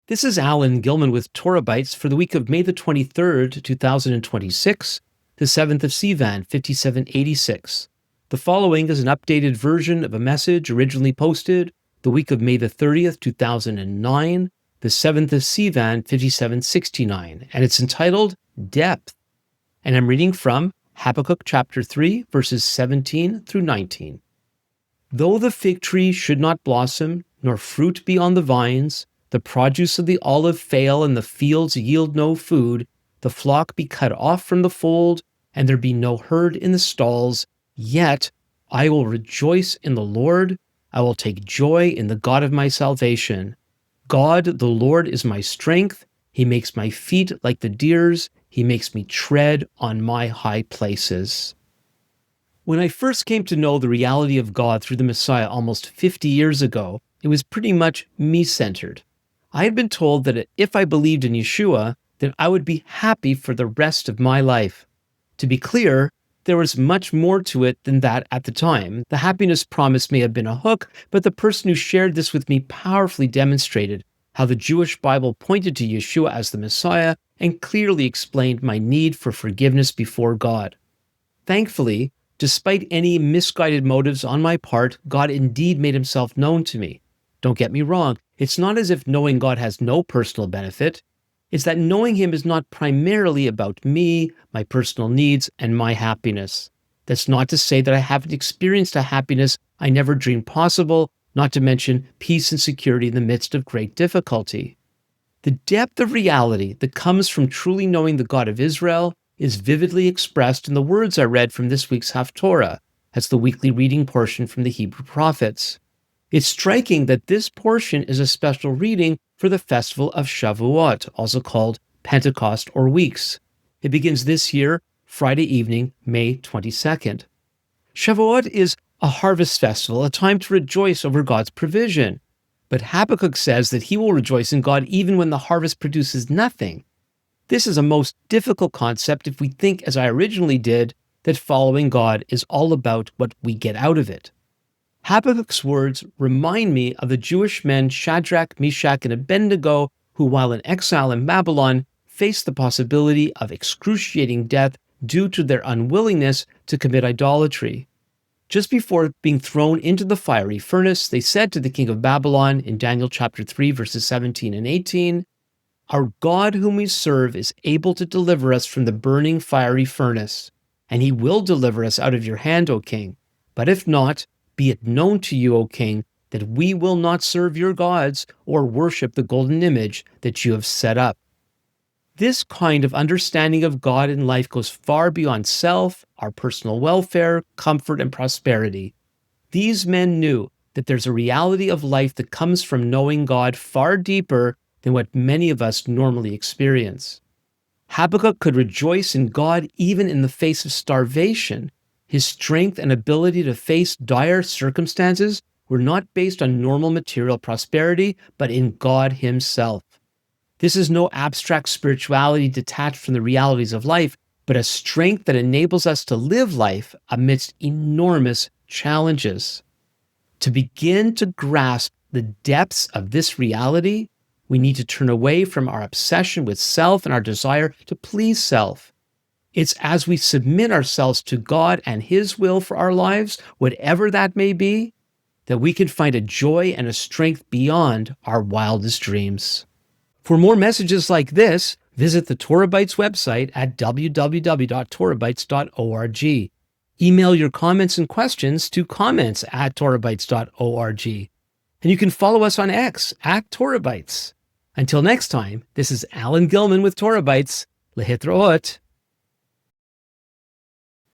This is Alan Gilman with Torah Bites for the week of May the 23rd, 2026, the 7th of Sivan, 5786. The following is an updated version of a message originally posted the week of May the 30th, 2009, the 7th of Sivan, 5769, and it's entitled Depth. And I'm reading from Habakkuk chapter 3, verses 17 through 19. Though the fig tree should not blossom, nor fruit be on the vines, the produce of the olive fail, and the fields yield no food, the flock be cut off from the fold, and there be no herd in the stalls, yet I will rejoice in the Lord. I will take joy in the God of my salvation. God, the Lord, is my strength. He makes my feet like the deer's. He makes me tread on my high places. When I first came to know the reality of God through the Messiah almost 50 years ago, it was pretty much me-centered. I had been told that if I believed in Yeshua, then I would be happy for the rest of my life. To be clear, there was much more to it than that at the time. The happiness promise may have been a hook, but the person who shared this with me powerfully demonstrated how the Jewish Bible pointed to Yeshua as the Messiah and clearly explained my need for forgiveness before God. Thankfully, despite any misguided motives on my part, God indeed made himself known to me. Don't get me wrong, it's not as if knowing God has no personal benefit. It's that knowing him is not primarily about me, my personal needs, and my happiness. That's not to say that I haven't experienced a happiness I never dreamed possible, not to mention peace and security in the midst of great difficulty. The depth of reality that comes from truly knowing the God of Israel is vividly expressed in the words I read from this week's Haftarah, as the weekly reading portion from the Hebrew prophets. It's striking that this portion is a special reading for the festival of Shavuot, also called Pentecost or Weeks. It begins this year, Friday evening, May 22nd. Shavuot is a harvest festival, a time to rejoice over God's provision. But Habakkuk says that he will rejoice in God even when the harvest produces nothing. This is a most difficult concept if we think, as I originally did, that following God is all about what we get out of it. Habakkuk's words remind me of the Jewish men Shadrach, Meshach, and Abednego who, while in exile in Babylon, faced the possibility of excruciating death due to their unwillingness to commit idolatry. Just before being thrown into the fiery furnace, they said to the king of Babylon in Daniel chapter 3, verses 17 and 18, "Our God whom we serve is able to deliver us from the burning fiery furnace, and he will deliver us out of your hand, O king. But if not, be it known to you, O king, that we will not serve your gods or worship the golden image that you have set up." This kind of understanding of God in life goes far beyond self, our personal welfare, comfort, and prosperity. These men knew that there's a reality of life that comes from knowing God far deeper than what many of us normally experience. Habakkuk could rejoice in God even in the face of starvation. His strength and ability to face dire circumstances were not based on normal material prosperity, but in God himself. This is no abstract spirituality detached from the realities of life, but a strength that enables us to live life amidst enormous challenges. To begin to grasp the depths of this reality, we need to turn away from our obsession with self and our desire to please self. It's as we submit ourselves to God and his will for our lives, whatever that may be, that we can find a joy and a strength beyond our wildest dreams. For more messages like this, visit the Torah Bites website at www.torahbites.org. Email your comments and questions to comments@torahbites.org. And you can follow us on X @TorahBites. Until next time, this is Alan Gilman with Torah Bites. Lehitraot.